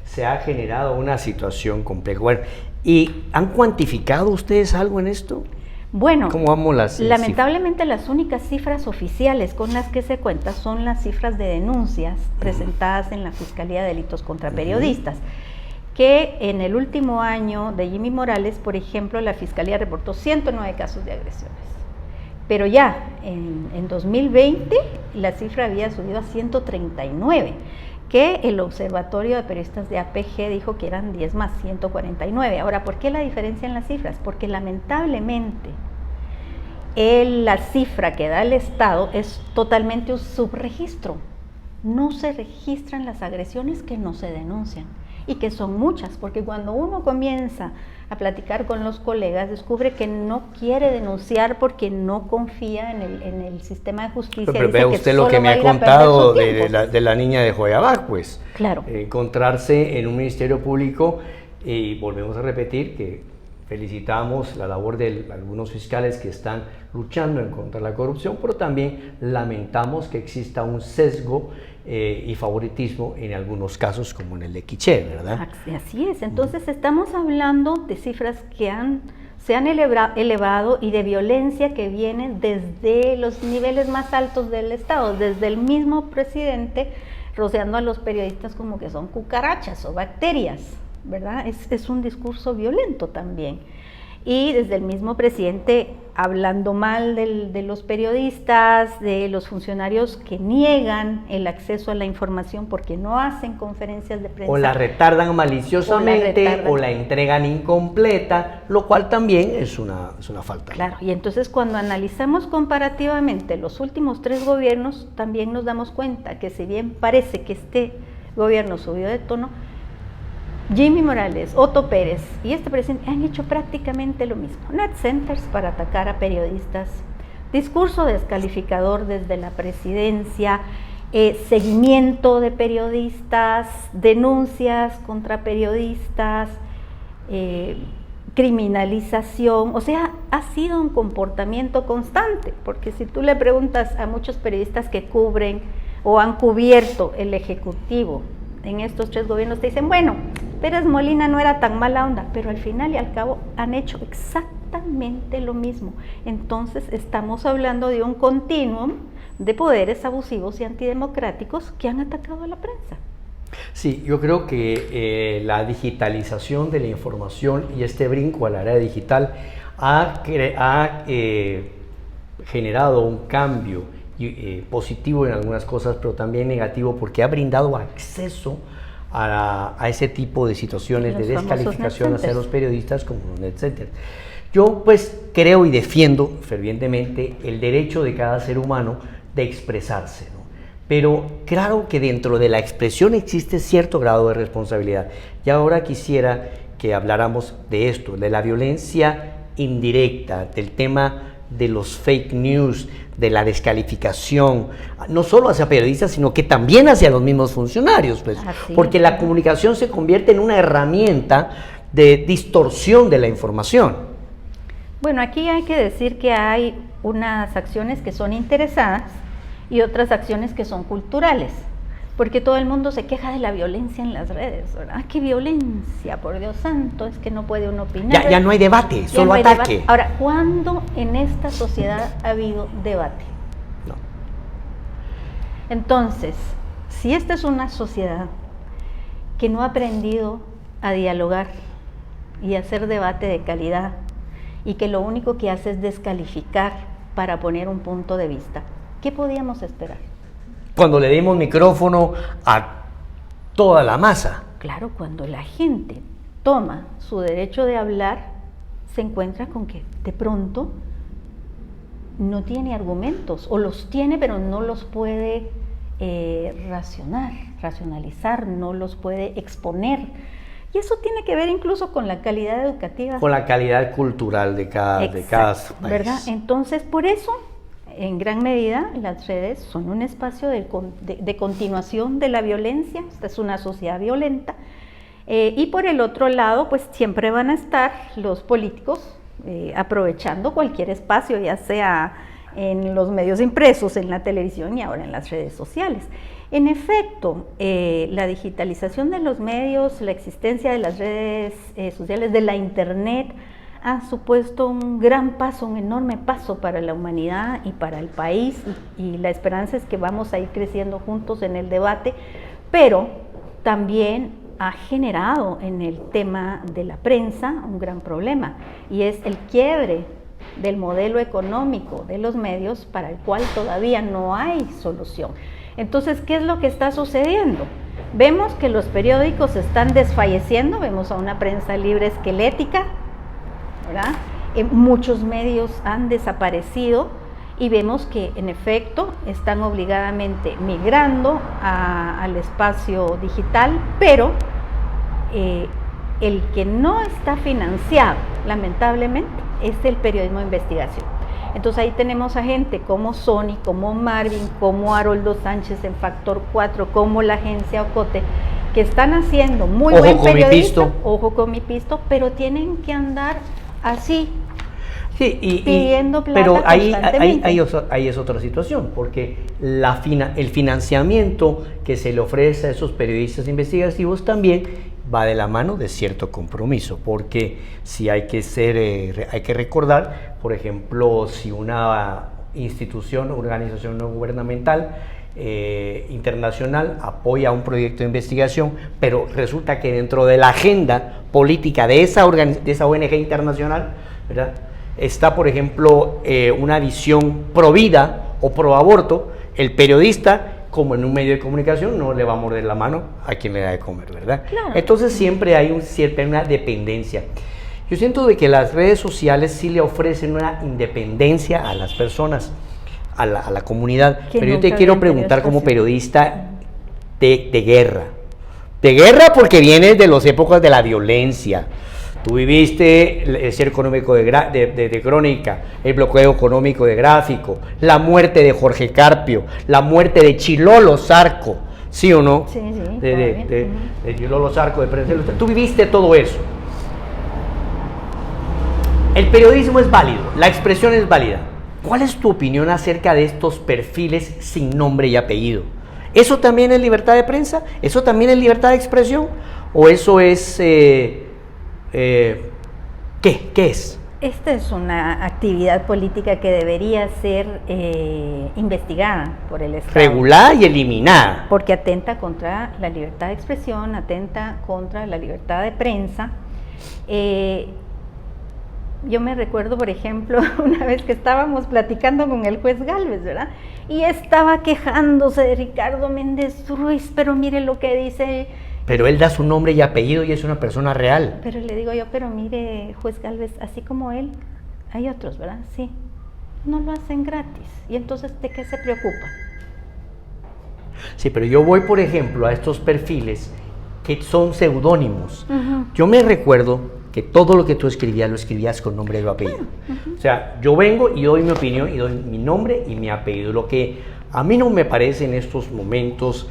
Speaker 2: se ha generado una situación compleja. Bueno, ¿y han cuantificado ustedes algo en esto?
Speaker 3: Bueno,
Speaker 2: ¿cómo vamos
Speaker 3: lamentablemente las únicas cifras oficiales con las que se cuenta son las cifras de denuncias presentadas en la Fiscalía de Delitos contra Periodistas. que en el último año de Jimmy Morales, por ejemplo, la Fiscalía reportó 109 casos de agresiones. Pero ya en 2020 la cifra había subido a 139, que el Observatorio de Periodistas de APG dijo que eran 10 más, 149. Ahora, ¿por qué la diferencia en las cifras? Porque lamentablemente la cifra que da el Estado es totalmente un subregistro. No se registran las agresiones que no se denuncian, y que son muchas, porque cuando uno comienza a platicar con los colegas, descubre que no quiere denunciar porque no confía en el sistema de justicia.
Speaker 2: Pero vea usted lo que me ha contado de la niña de Joyabá, pues.
Speaker 3: Claro.
Speaker 2: Encontrarse en un ministerio público, y volvemos a repetir que felicitamos la labor de algunos fiscales que están luchando en contra de la corrupción, pero también lamentamos que exista un sesgo y favoritismo en algunos casos, como en el de Quiché, ¿verdad?
Speaker 3: Así es. Entonces estamos hablando de cifras que se han elevado, y de violencia que viene desde los niveles más altos del Estado, desde el mismo presidente rociando a los periodistas como que son cucarachas o bacterias, ¿verdad? Es un discurso violento también. Y desde el mismo presidente hablando mal de los periodistas, de los funcionarios que niegan el acceso a la información porque no hacen conferencias de prensa.
Speaker 2: O la retardan maliciosamente, o la entregan incompleta, lo cual también es una falta.
Speaker 3: Claro, y entonces cuando analizamos comparativamente los últimos 3 gobiernos, también nos damos cuenta que si bien parece que este gobierno subió de tono, Jimmy Morales, Otto Pérez y este presidente han hecho prácticamente lo mismo. Net centers para atacar a periodistas, discurso descalificador desde la presidencia, seguimiento de periodistas, denuncias contra periodistas, criminalización. O sea, ha sido un comportamiento constante, porque si tú le preguntas a muchos periodistas que cubren o han cubierto el Ejecutivo en estos 3 gobiernos, te dicen, bueno, Pérez Molina no era tan mala onda, pero al final y al cabo han hecho exactamente lo mismo. Entonces estamos hablando de un continuum de poderes abusivos y antidemocráticos que han atacado a la prensa.
Speaker 2: Sí, yo creo que la digitalización de la información y este brinco a la era digital ha generado un cambio positivo en algunas cosas, pero también negativo, porque ha brindado acceso a ese tipo de situaciones de descalificación hacia los periodistas, como los net centers. Yo pues creo y defiendo fervientemente el derecho de cada ser humano de expresarse, ¿no? Pero claro que dentro de la expresión existe cierto grado de responsabilidad. Y ahora quisiera que habláramos de esto, de la violencia indirecta, del tema de los fake news, de la descalificación, no solo hacia periodistas, sino que también hacia los mismos funcionarios, pues, porque la comunicación se convierte en una herramienta de distorsión de la información.
Speaker 3: Bueno, aquí hay que decir que hay unas acciones que son interesadas y otras acciones que son culturales, porque todo el mundo se queja de la violencia en las redes, ¿verdad? ¡Qué violencia, por Dios santo! Es que no puede uno opinar.
Speaker 2: Ya no hay debate, solo ataque. Debate.
Speaker 3: Ahora, ¿cuándo en esta sociedad ha habido debate?
Speaker 2: No.
Speaker 3: Entonces, si esta es una sociedad que no ha aprendido a dialogar y a hacer debate de calidad, y que lo único que hace es descalificar para poner un punto de vista, ¿qué podíamos esperar?
Speaker 2: Cuando le dimos micrófono a toda la masa.
Speaker 3: Claro, cuando la gente toma su derecho de hablar, se encuentra con que de pronto no tiene argumentos, o los tiene pero no los puede racionalizar, no los puede exponer. Y eso tiene que ver incluso con la calidad educativa.
Speaker 2: Con la calidad cultural de cada país.
Speaker 3: ¿Verdad? Entonces, por eso, en gran medida, las redes son un espacio de continuación de la violencia. Esta es una sociedad violenta. Y por el otro lado, pues siempre van a estar los políticos aprovechando cualquier espacio, ya sea en los medios impresos, en la televisión y ahora en las redes sociales. En efecto, la digitalización de los medios, la existencia de las redes sociales, de la Internet, ha supuesto un gran paso, un enorme paso para la humanidad y para el país, y la esperanza es que vamos a ir creciendo juntos en el debate, pero también ha generado en el tema de la prensa un gran problema, y es el quiebre del modelo económico de los medios, para el cual todavía no hay solución. Entonces, ¿qué es lo que está sucediendo? Vemos que los periódicos están desfalleciendo, vemos a una prensa libre esquelética, ¿verdad? Muchos medios han desaparecido, y vemos que en efecto están obligadamente migrando al espacio digital, pero el que no está financiado, lamentablemente, es el periodismo de investigación. Entonces ahí tenemos a gente como Sony, como Marvin, como Haroldo Sánchez en Factor 4, como la agencia Ocote, que están haciendo muy buen periodismo, ojo con mi pisto, pero tienen que andar así, sí, pidiendo plata
Speaker 2: pero
Speaker 3: constantemente.
Speaker 2: ahí es otra situación, porque el financiamiento que se le ofrece a esos periodistas investigativos también va de la mano de cierto compromiso, porque si hay que recordar, por ejemplo, si una institución o organización no gubernamental internacional apoya un proyecto de investigación, pero resulta que dentro de la agenda política de esa ONG internacional, ¿verdad?, está, por ejemplo, una visión pro vida o pro aborto, el periodista, como en un medio de comunicación, no le va a morder la mano a quien le da de comer, ¿verdad?
Speaker 3: Claro.
Speaker 2: Entonces siempre hay una dependencia. Yo siento de que las redes sociales sí le ofrecen una independencia a las personas, a la comunidad, pero yo te quiero preguntar como periodista de guerra porque vienes de las épocas de la violencia. Tú viviste el cierre económico de Crónica, el bloqueo económico de Gráfico, la muerte de Jorge Carpio, la muerte de Chilolo Zarco, ¿sí o no?
Speaker 3: Sí, sí.
Speaker 2: De Chilolo Zarco, de Prensa Ilustre. Tú viviste todo eso. El periodismo es válido, la expresión es válida. ¿Cuál es tu opinión acerca de estos perfiles sin nombre y apellido? ¿Eso también es libertad de prensa? ¿Eso también es libertad de expresión? ¿O eso es... ¿Qué es?
Speaker 3: Esta es una actividad política que debería ser investigada por el Estado.
Speaker 2: Regulada y eliminada.
Speaker 3: Porque atenta contra la libertad de expresión, atenta contra la libertad de prensa. Yo me recuerdo, por ejemplo, una vez que estábamos platicando con el juez Gálvez, ¿verdad? Y estaba quejándose de Ricardo Méndez Ruiz, pero mire lo que dice...
Speaker 2: Pero él da su nombre y apellido y es una persona real.
Speaker 3: Pero le digo yo, pero mire, juez Gálvez, así como él, hay otros, ¿verdad? Sí. No lo hacen gratis. ¿Y entonces de qué se preocupa?
Speaker 2: Sí, pero yo voy, por ejemplo, a estos perfiles que son seudónimos. Yo me recuerdo que todo lo que tú escribías, lo escribías con nombre y apellido. O sea, yo vengo y doy mi opinión y doy mi nombre y mi apellido. Lo que a mí no me parece en estos momentos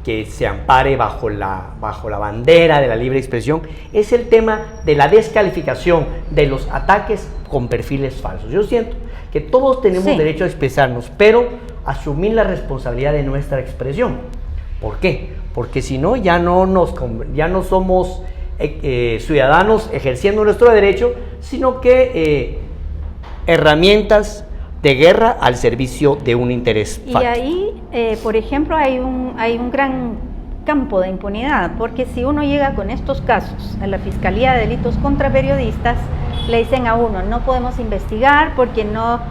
Speaker 2: que se ampare bajo la bandera de la libre expresión es el tema de la descalificación de los ataques con perfiles falsos. Yo siento que todos tenemos derecho a expresarnos, pero asumir la responsabilidad de nuestra expresión. ¿Por qué? Porque si no, ya no somos ciudadanos ejerciendo nuestro derecho, sino que herramientas de guerra al servicio de un interés falso.
Speaker 3: Y ahí, por ejemplo, hay un gran campo de impunidad, porque si uno llega con estos casos a la Fiscalía de Delitos contra Periodistas, le dicen a uno, no podemos investigar porque no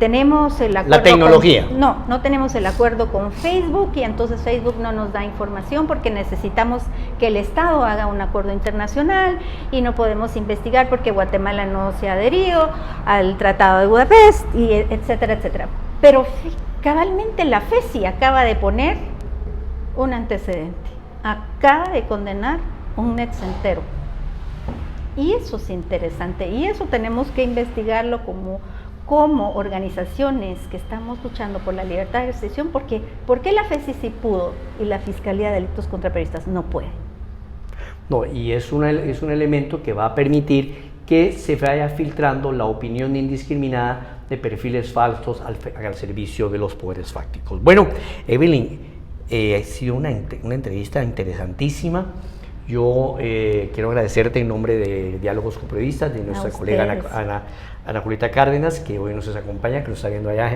Speaker 3: tenemos el acuerdo.
Speaker 2: La tecnología.
Speaker 3: No tenemos el acuerdo con Facebook, y entonces Facebook no nos da información porque necesitamos que el Estado haga un acuerdo internacional, y no podemos investigar porque Guatemala no se ha adherido al Tratado de Budapest, y etcétera, etcétera. Pero cabalmente la FECI acaba de poner un antecedente, acaba de condenar un ex entero. Y eso es interesante, y eso tenemos que investigarlo como organizaciones que estamos luchando por la libertad de expresión, porque ¿por qué la FECI sí pudo y la Fiscalía de Delitos contra Periodistas no puede?
Speaker 2: No, y es un elemento que va a permitir que se vaya filtrando la opinión indiscriminada de perfiles falsos al servicio de los poderes fácticos. Bueno, Evelyn, ha sido una entrevista interesantísima. Yo quiero agradecerte en nombre de Diálogos con Periodistas, de nuestra colega Ana Julieta Cárdenas, que hoy nos acompaña, que nos está viendo allá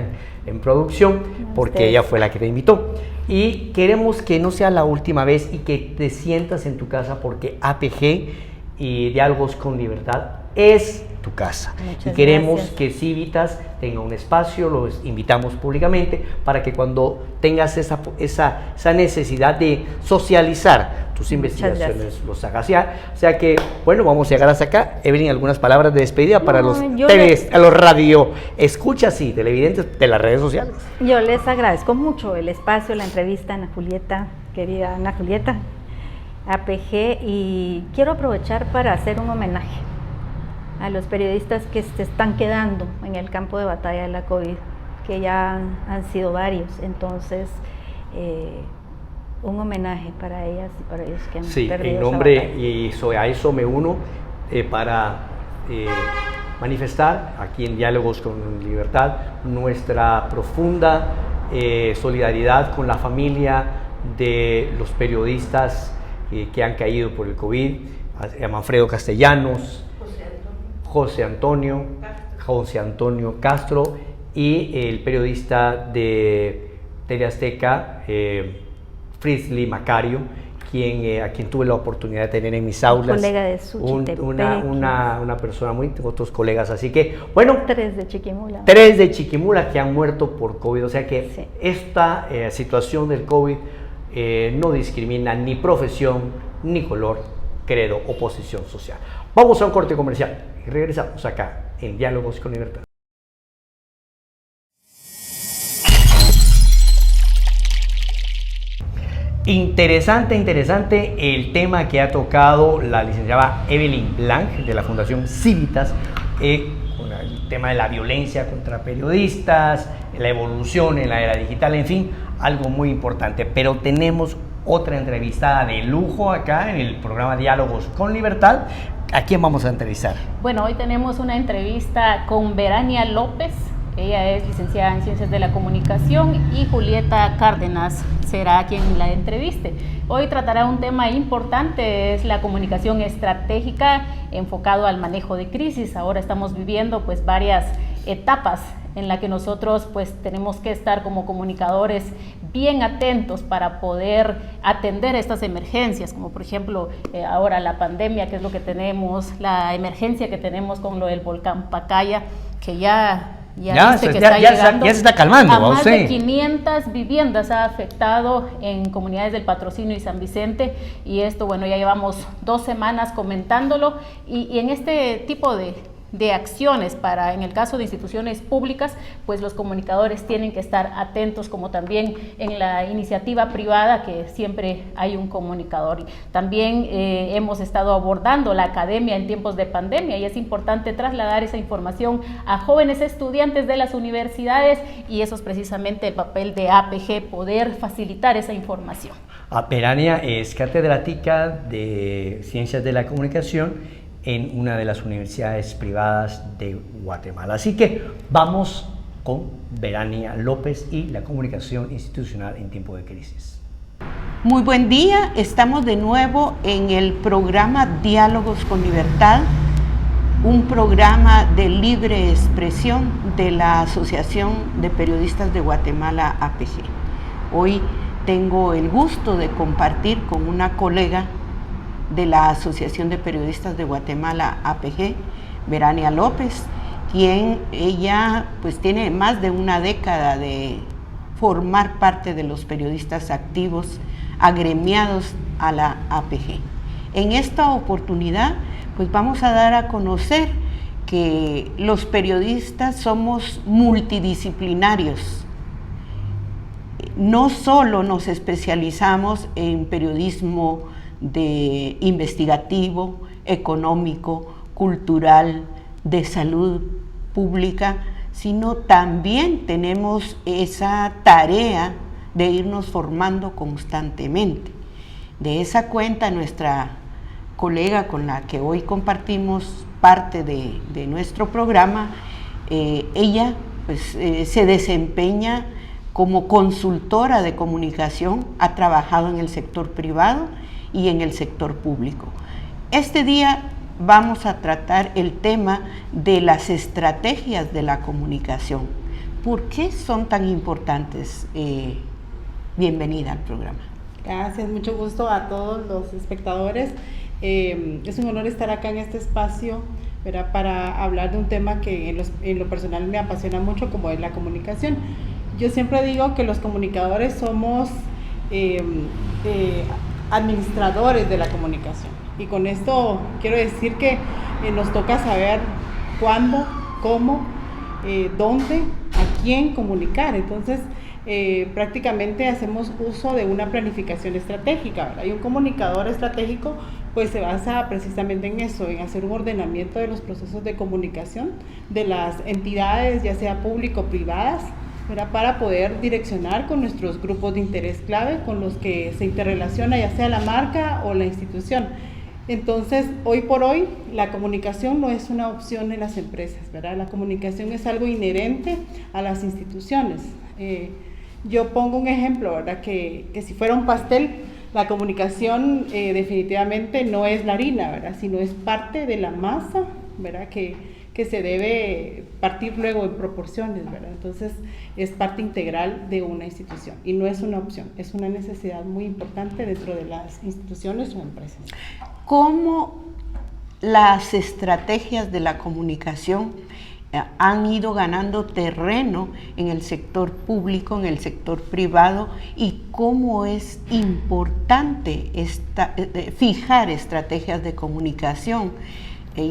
Speaker 2: en producción, porque ella fue la que te invitó. Y queremos que no sea la última vez y que te sientas en tu casa, porque APG y Diálogos con Libertad es tu casa.
Speaker 3: Muchas
Speaker 2: y queremos
Speaker 3: gracias.
Speaker 2: que Civitas tenga un espacio, los invitamos públicamente para que cuando tengas esa necesidad de socializar tus investigaciones los hagas ya. O sea que, bueno, vamos a llegar hasta acá. Evelyn, algunas palabras de despedida para los a los radio escuchas y televidentes de las redes sociales.
Speaker 3: Yo les agradezco mucho el espacio, la entrevista, Ana Julieta, querida Ana Julieta, APG, y quiero aprovechar para hacer un homenaje a los periodistas que se están quedando en el campo de batalla de la COVID, que ya han sido varios. Entonces, un homenaje para ellas y para ellos que han perdido
Speaker 2: en nombre,
Speaker 3: esa batalla.
Speaker 2: y a eso me uno para manifestar aquí en Diálogos con Libertad nuestra profunda solidaridad con la familia de los periodistas que han caído por el COVID, a Manfredo Castellanos, José Antonio Castro y el periodista de TV Azteca, Fritzly Macario, a quien tuve la oportunidad de tener en mis aulas.
Speaker 3: Colega de Suchitepec.
Speaker 2: Una persona otros colegas, así que, bueno.
Speaker 3: 3 de Chiquimula.
Speaker 2: 3 de Chiquimula que han muerto por COVID, o sea que
Speaker 3: sí.
Speaker 2: Esta situación del COVID no discrimina ni profesión, ni color, credo o posición social. Vamos a un corte comercial y regresamos acá en Diálogos con Libertad. Interesante el tema que ha tocado la licenciada Evelyn Blanc de la Fundación Civitas, con el tema de la violencia contra periodistas, la evolución en la era digital, en fin, algo muy importante. Pero tenemos otra entrevistada de lujo acá en el programa Diálogos con Libertad. ¿A quién vamos a entrevistar?
Speaker 1: Bueno, hoy tenemos una entrevista con Verania López. Ella es licenciada en Ciencias de la Comunicación, y Julieta Cárdenas será quien la entreviste. Hoy tratará un tema importante, es la comunicación estratégica enfocado al manejo de crisis. Ahora estamos viviendo pues varias etapas en las que nosotros pues tenemos que estar como comunicadores bien atentos para poder atender estas emergencias, como por ejemplo ahora la pandemia, que es lo que tenemos, la emergencia que tenemos con lo del volcán Pacaya, que ya se
Speaker 2: está calmando.
Speaker 1: A más de 500 viviendas ha afectado en comunidades del Patrocinio y San Vicente, y esto, bueno, ya llevamos 2 semanas comentándolo, y en este tipo de acciones en el caso de instituciones públicas, pues los comunicadores tienen que estar atentos, como también en la iniciativa privada, que siempre hay un comunicador. También hemos estado abordando la academia en tiempos de pandemia, y es importante trasladar esa información a jóvenes estudiantes de las universidades, y eso es precisamente el papel de APG, poder facilitar esa información.
Speaker 2: Verania es catedrática de Ciencias de la Comunicación en una de las universidades privadas de Guatemala. Así que vamos con Verania López y la comunicación institucional en tiempo de crisis.
Speaker 4: Muy buen día, estamos de nuevo en el programa Diálogos con Libertad, un programa de libre expresión de la Asociación de Periodistas de Guatemala, APG. Hoy tengo el gusto de compartir con una colega de la Asociación de Periodistas de Guatemala, APG, Verania López, quien ella pues tiene más de una década de formar parte de los periodistas activos agremiados a la APG. En esta oportunidad pues vamos a dar a conocer que los periodistas somos multidisciplinarios. No solo nos especializamos en periodismo de investigativo, económico, cultural, de salud pública, sino también tenemos esa tarea de irnos formando constantemente. De esa cuenta, nuestra colega con la que hoy compartimos parte de nuestro programa, ella pues, se desempeña como consultora de comunicación, ha trabajado en el sector privado y en el sector público. Este día vamos a tratar el tema de las estrategias de la comunicación. ¿Por qué son tan importantes? Bienvenida al programa.
Speaker 5: Gracias, mucho gusto a todos los espectadores. Es un honor estar acá en este espacio, ¿verdad?, para hablar de un tema que en lo personal me apasiona mucho, como es la comunicación. Yo siempre digo que los comunicadores somos administradores de la comunicación, y con esto quiero decir que nos toca saber cuándo, cómo, dónde, a quién comunicar. Entonces, prácticamente hacemos uso de una planificación estratégica, ¿verdad? Y un comunicador estratégico pues se basa precisamente en eso, en hacer un ordenamiento de los procesos de comunicación de las entidades, ya sea público o privadas, ¿verdad?, para poder direccionar con nuestros grupos de interés clave con los que se interrelaciona ya sea la marca o la institución. Entonces, hoy por hoy, la comunicación no es una opción en las empresas, ¿verdad? La comunicación es algo inherente a las instituciones. Yo pongo un ejemplo, ¿verdad?, que si fuera un pastel, la comunicación definitivamente no es la harina, ¿verdad?, sino es parte de la masa, ¿verdad?, que se debe partir luego en proporciones, ¿verdad? Entonces, es parte integral de una institución y no es una opción, es una necesidad muy importante dentro de las instituciones o empresas.
Speaker 4: ¿Cómo las estrategias de la comunicación han ido ganando terreno en el sector público, en el sector privado, y cómo es importante fijar estrategias de comunicación,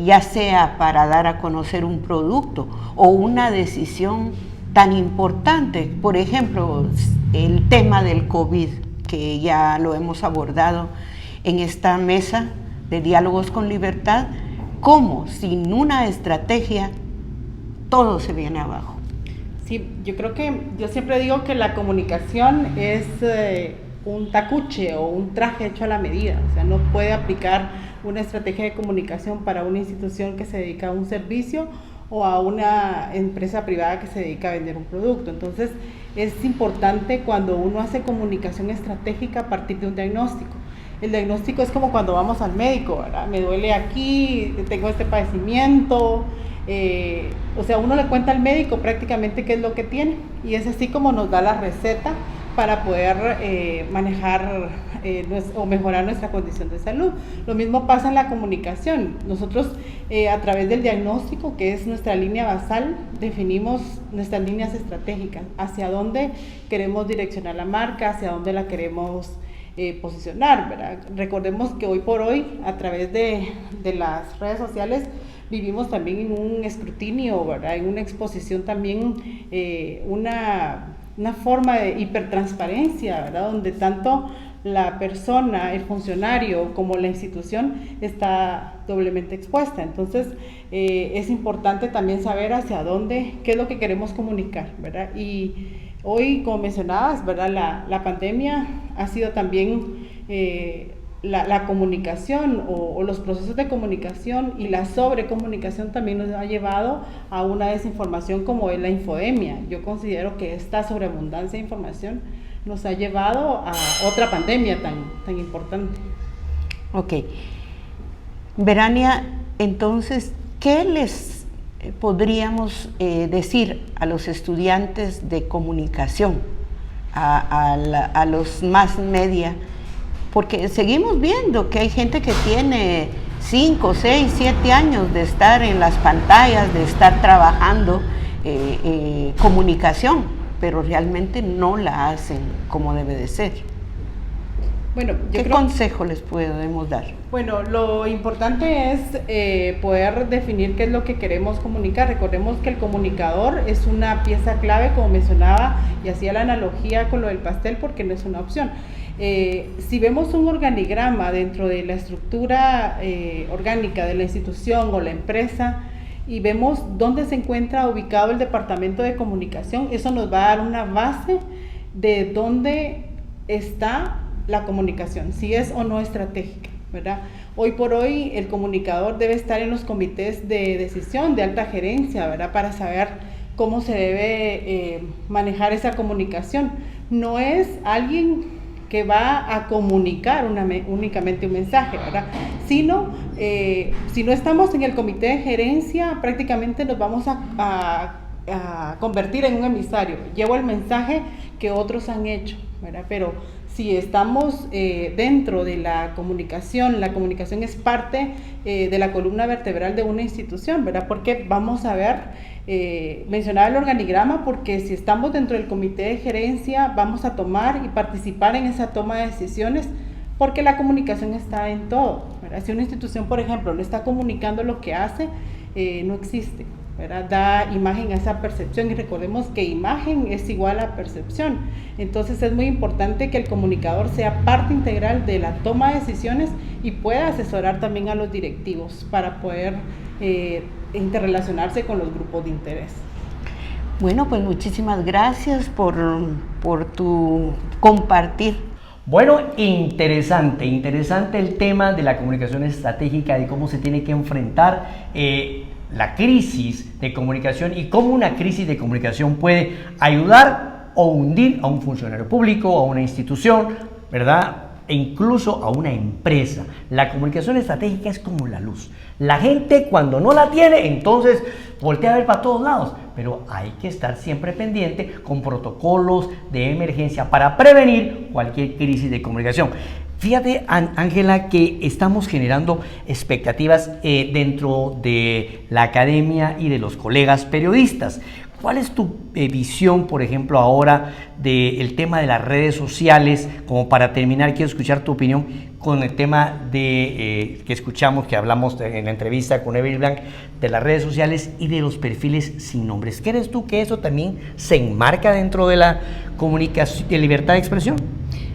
Speaker 4: ya sea para dar a conocer un producto o una decisión tan importante? Por ejemplo, el tema del COVID, que ya lo hemos abordado en esta mesa de Diálogos con Libertad. ¿Cómo sin una estrategia todo se viene abajo?
Speaker 5: Sí, yo siempre digo que la comunicación es un tacuche o un traje hecho a la medida. O sea, no puede aplicar una estrategia de comunicación para una institución que se dedica a un servicio o a una empresa privada que se dedica a vender un producto. Entonces, es importante cuando uno hace comunicación estratégica a partir de un diagnóstico. El diagnóstico es como cuando vamos al médico, ¿verdad? Me duele aquí, tengo este padecimiento. O sea, uno le cuenta al médico prácticamente qué es lo que tiene, y es así como nos da la receta para poder manejar o mejorar nuestra condición de salud. Lo mismo pasa en la comunicación. Nosotros a través del diagnóstico, que es nuestra línea basal, definimos nuestras líneas estratégicas, hacia dónde queremos direccionar la marca, hacia dónde la queremos posicionar, ¿verdad? Recordemos que hoy por hoy, a través de las redes sociales, vivimos también en un escrutinio, ¿verdad?, en una exposición también, una forma de hipertransparencia, ¿verdad?, donde tanto la persona, el funcionario, como la institución está doblemente expuesta. Entonces, es importante también saber hacia dónde, qué es lo que queremos comunicar, ¿verdad? Y hoy, como mencionabas, ¿verdad?, la pandemia ha sido también la comunicación o los procesos de comunicación, y la sobrecomunicación también nos ha llevado a una desinformación como es la infodemia. Yo considero que esta sobreabundancia de información nos ha llevado a otra pandemia tan importante.
Speaker 4: Ok. Verania, entonces, ¿qué les podríamos decir a los estudiantes de comunicación, a los mass media? Porque seguimos viendo que hay gente que tiene 5, 6, 7 años de estar en las pantallas, de estar trabajando comunicación, pero realmente no la hacen como debe de ser.
Speaker 5: Bueno,
Speaker 4: ¿Qué consejo les podemos dar?
Speaker 5: Bueno, lo importante es poder definir qué es lo que queremos comunicar. Recordemos que el comunicador es una pieza clave, como mencionaba, y hacía la analogía con lo del pastel, porque no es una opción. Si vemos un organigrama dentro de la estructura orgánica de la institución o la empresa, y vemos dónde se encuentra ubicado el departamento de comunicación, eso nos va a dar una base de dónde está la comunicación, si es o no estratégica, ¿verdad? Hoy por hoy el comunicador debe estar en los comités de decisión de alta gerencia, ¿verdad?, para saber cómo se debe manejar esa comunicación. No es alguien que va a comunicar únicamente un mensaje, ¿verdad? Si no estamos en el comité de gerencia, prácticamente nos vamos a convertir en un emisario. Llevo el mensaje que otros han hecho, ¿verdad? Pero si estamos dentro de la comunicación es parte de la columna vertebral de una institución, ¿verdad? Porque vamos a ver, mencionaba el organigrama, porque si estamos dentro del comité de gerencia, vamos a tomar y participar en esa toma de decisiones, porque la comunicación está en todo, ¿verdad? Si una institución, por ejemplo, no está comunicando lo que hace, no existe, ¿verdad? Da imagen a esa percepción, y recordemos que imagen es igual a percepción. Entonces es muy importante que el comunicador sea parte integral de la toma de decisiones y pueda asesorar también a los directivos para poder interrelacionarse con los grupos de interés.
Speaker 4: Bueno, pues muchísimas gracias por tu compartir.
Speaker 2: Bueno, interesante el tema de la comunicación estratégica, de cómo se tiene que enfrentar la crisis de comunicación y cómo una crisis de comunicación puede ayudar o hundir a un funcionario público, a una institución, ¿verdad? E incluso a una empresa. La comunicación estratégica es como la luz. La gente cuando no la tiene, entonces voltea a ver para todos lados, pero hay que estar siempre pendiente con protocolos de emergencia para prevenir cualquier crisis de comunicación. Fíjate, Ángela, que estamos generando expectativas dentro de la academia y de los colegas periodistas. ¿Cuál es tu visión, por ejemplo, ahora del tema de las redes sociales? Como para terminar, quiero escuchar tu opinión con el tema de que escuchamos, que hablamos en la entrevista con Evelyn Blanc, de las redes sociales y de los perfiles sin nombres. ¿Crees tú que eso también se enmarca dentro de la comunicación, de libertad de expresión?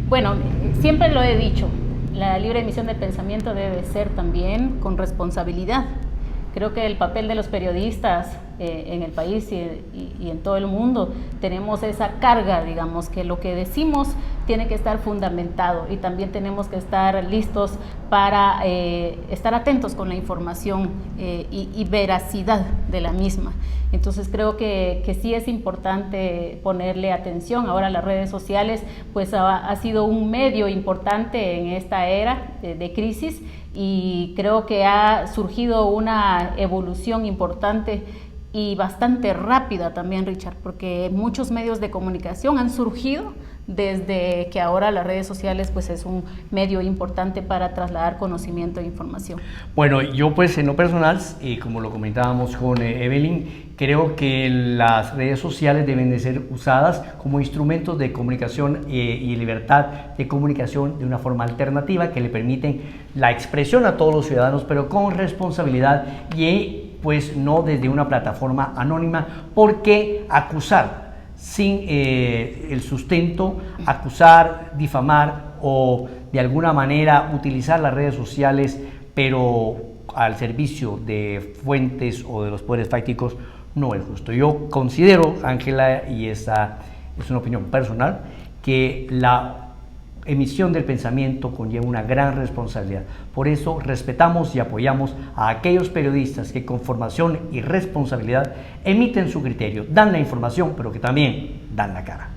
Speaker 1: Bueno, siempre lo he dicho, la libre emisión de pensamiento debe ser también con responsabilidad. Creo que el papel de los periodistas en el país y en todo el mundo, tenemos esa carga, digamos, que lo que decimos tiene que estar fundamentado, y también tenemos que estar listos para estar atentos con la información y veracidad de la misma. Entonces creo que sí es importante ponerle atención. Ahora las redes sociales pues ha sido un medio importante en esta era de crisis, y creo que ha surgido una evolución importante y bastante rápida también, Richard, porque muchos medios de comunicación han surgido desde que ahora las redes sociales pues es un medio importante para trasladar conocimiento e información.
Speaker 2: Bueno, yo pues en lo personal, como lo comentábamos con Evelyn, creo que las redes sociales deben de ser usadas como instrumentos de comunicación y libertad de comunicación de una forma alternativa que le permiten la expresión a todos los ciudadanos, pero con responsabilidad y pues no desde una plataforma anónima. Porque acusar sin el sustento, acusar, difamar o de alguna manera utilizar las redes sociales pero al servicio de fuentes o de los poderes fácticos no es justo. Yo considero, Ángela, y esta es una opinión personal, que la emisión del pensamiento conlleva una gran responsabilidad. Por eso respetamos y apoyamos a aquellos periodistas que con formación y responsabilidad emiten su criterio, dan la información, pero que también dan la cara.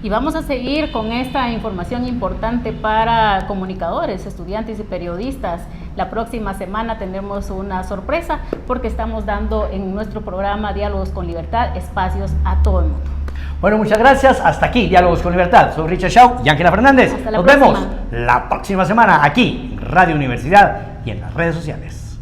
Speaker 1: Y vamos a seguir con esta información importante para comunicadores, estudiantes y periodistas. La próxima semana tendremos una sorpresa, porque estamos dando en nuestro programa Diálogos con Libertad espacios a todo el mundo.
Speaker 2: Bueno, muchas gracias. Hasta aquí, Diálogos con Libertad. Soy Richard Shaw y Ángela Fernández. Nos vemos la próxima semana aquí en Radio Universidad y en las redes sociales.